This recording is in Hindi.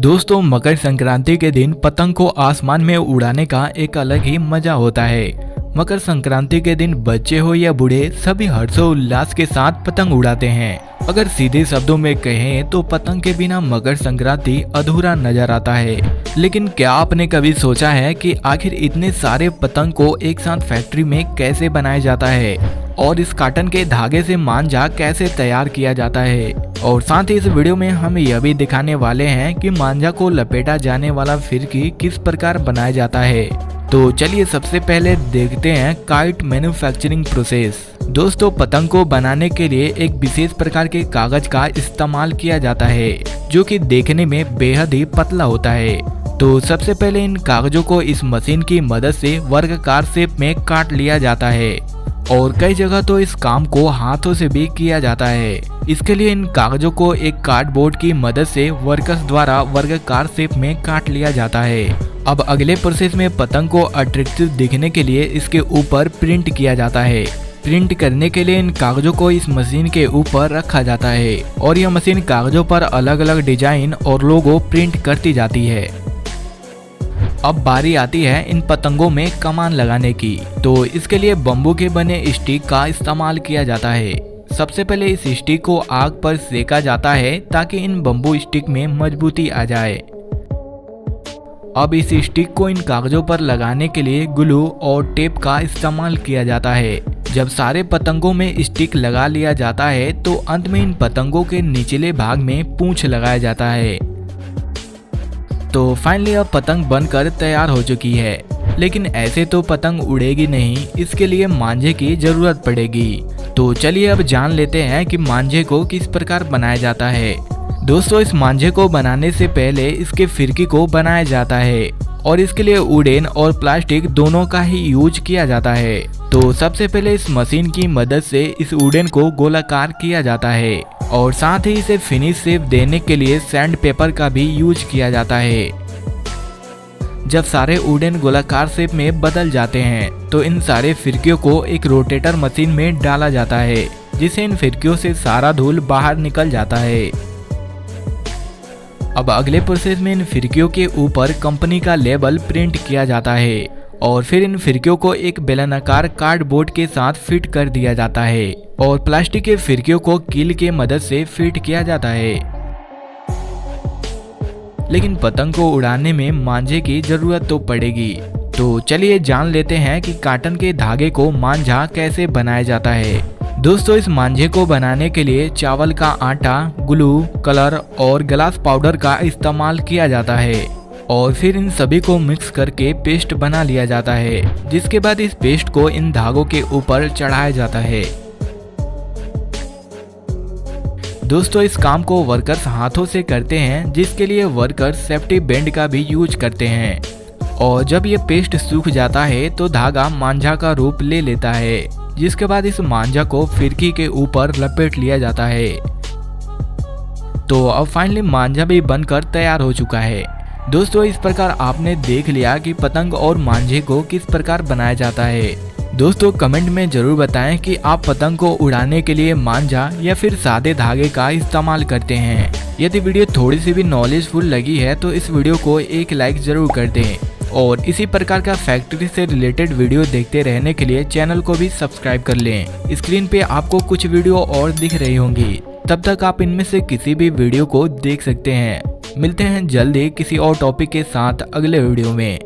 दोस्तों, मकर संक्रांति के दिन पतंग को आसमान में उड़ाने का एक अलग ही मजा होता है। मकर संक्रांति के दिन बच्चे हो या बूढ़े सभी हर्षोल्लास के साथ पतंग उड़ाते हैं। अगर सीधे शब्दों में कहें तो पतंग के बिना मकर संक्रांति अधूरा नजर आता है। लेकिन क्या आपने कभी सोचा है कि आखिर इतने सारे पतंग को एक साथ फैक्ट्री में कैसे बनाया जाता है और इस कॉटन के धागे से मांझा कैसे तैयार किया जाता है। और साथ ही इस वीडियो में हम यह भी दिखाने वाले हैं कि मांझा को लपेटा जाने वाला फिरकी किस प्रकार बनाया जाता है। तो चलिए सबसे पहले देखते हैं काइट मैन्युफैक्चरिंग प्रोसेस। दोस्तों, पतंग को बनाने के लिए एक विशेष प्रकार के कागज का इस्तेमाल किया जाता है जो कि देखने में बेहद ही पतला होता है। तो सबसे पहले इन कागजों को इस मशीन की मदद से वर्गाकार शेप में काट लिया जाता है और कई जगह तो इस काम को हाथों से भी किया जाता है। इसके लिए इन कागजों को एक कार्डबोर्ड की मदद से वर्कर्स द्वारा वर्गाकार शेप में काट लिया जाता है। अब अगले प्रोसेस में पतंग को अट्रैक्टिव दिखने के लिए इसके ऊपर प्रिंट किया जाता है। प्रिंट करने के लिए इन कागजों को इस मशीन के ऊपर रखा जाता है और यह मशीन कागजों पर अलग अलग डिजाइन और लोगो प्रिंट करती जाती है। अब बारी आती है इन पतंगों में कमान लगाने की। तो इसके लिए बम्बू के बने स्टिक का इस्तेमाल किया जाता है। सबसे पहले इस स्टिक को आग पर सेका जाता है ताकि इन बम्बू स्टिक में मजबूती आ जाए। अब इस स्टिक को इन कागजों पर लगाने के लिए ग्लू और टेप का इस्तेमाल किया जाता है। जब सारे पतंगों में स्टिक लगा लिया जाता है तो अंत में इन पतंगों के निचले भाग में पूंछ लगाया जाता है। तो फाइनली अब पतंग बनकर तैयार हो चुकी है। लेकिन ऐसे तो पतंग उड़ेगी नहीं, इसके लिए मांझे की जरूरत पड़ेगी। तो चलिए अब जान लेते हैं कि मांझे को किस प्रकार बनाया जाता है। दोस्तों, इस मांझे को बनाने से पहले इसके फिरकी को बनाया जाता है और इसके लिए वुडन और प्लास्टिक दोनों का ही यूज किया जाता है। तो सबसे पहले इस मशीन की मदद से इस वुडन को गोलाकार किया जाता है और साथ ही इसे फिनिश शेप देने के लिए सैंड पेपर का भी यूज किया जाता है। जब सारे वुडन गोलाकार शेप में बदल जाते हैं तो इन सारे फिरकियों को एक रोटेटर मशीन में डाला जाता है जिससे इन फिरकियों से सारा धूल बाहर निकल जाता है। अब अगले प्रोसेस में इन फिरकियों के ऊपर कंपनी का लेबल प्रिंट किया जाता है और फिर इन फिरकियों को एक बेलनाकार कार्डबोर्ड के साथ फिट कर दिया जाता है और प्लास्टिक के फिरकियों को कील के मदद से फिट किया जाता है। लेकिन पतंग को उड़ाने में मांझे की जरूरत तो पड़ेगी। तो चलिए जान लेते हैं कि कॉटन के धागे को मांझा कैसे बनाया जाता है। दोस्तों, इस मांझे को बनाने के लिए चावल का आटा, ग्लू, कलर और ग्लास पाउडर का इस्तेमाल किया जाता है और फिर इन सभी को मिक्स करके पेस्ट बना लिया जाता है, जिसके बाद इस पेस्ट को इन धागों के ऊपर चढ़ाया जाता है। दोस्तों, इस काम को वर्कर्स हाथों से करते हैं, जिसके लिए वर्कर्स सेफ्टी बैंड का भी यूज करते हैं। और जब ये पेस्ट सूख जाता है तो धागा मांझा का रूप ले लेता है, जिसके बाद इस मांझा को फिरकी के ऊपर लपेट लिया जाता है। तो अब फाइनली मांझा भी बनकर तैयार हो चुका है। दोस्तों, इस प्रकार आपने देख लिया कि पतंग और मांझे को किस प्रकार बनाया जाता है। दोस्तों, कमेंट में जरूर बताएं कि आप पतंग को उड़ाने के लिए मांझा या फिर सादे धागे का इस्तेमाल करते हैं। यदि वीडियो थोड़ी सी भी नॉलेजफुल लगी है तो इस वीडियो को एक लाइक जरूर कर दें और इसी प्रकार का फैक्ट्री से रिलेटेड वीडियो देखते रहने के लिए चैनल को भी सब्सक्राइब कर लें। स्क्रीन पे आपको कुछ वीडियो और दिख रही होंगी, तब तक आप इनमें से किसी भी वीडियो को देख सकते हैं। मिलते हैं जल्दी किसी और टॉपिक के साथ अगले वीडियो में।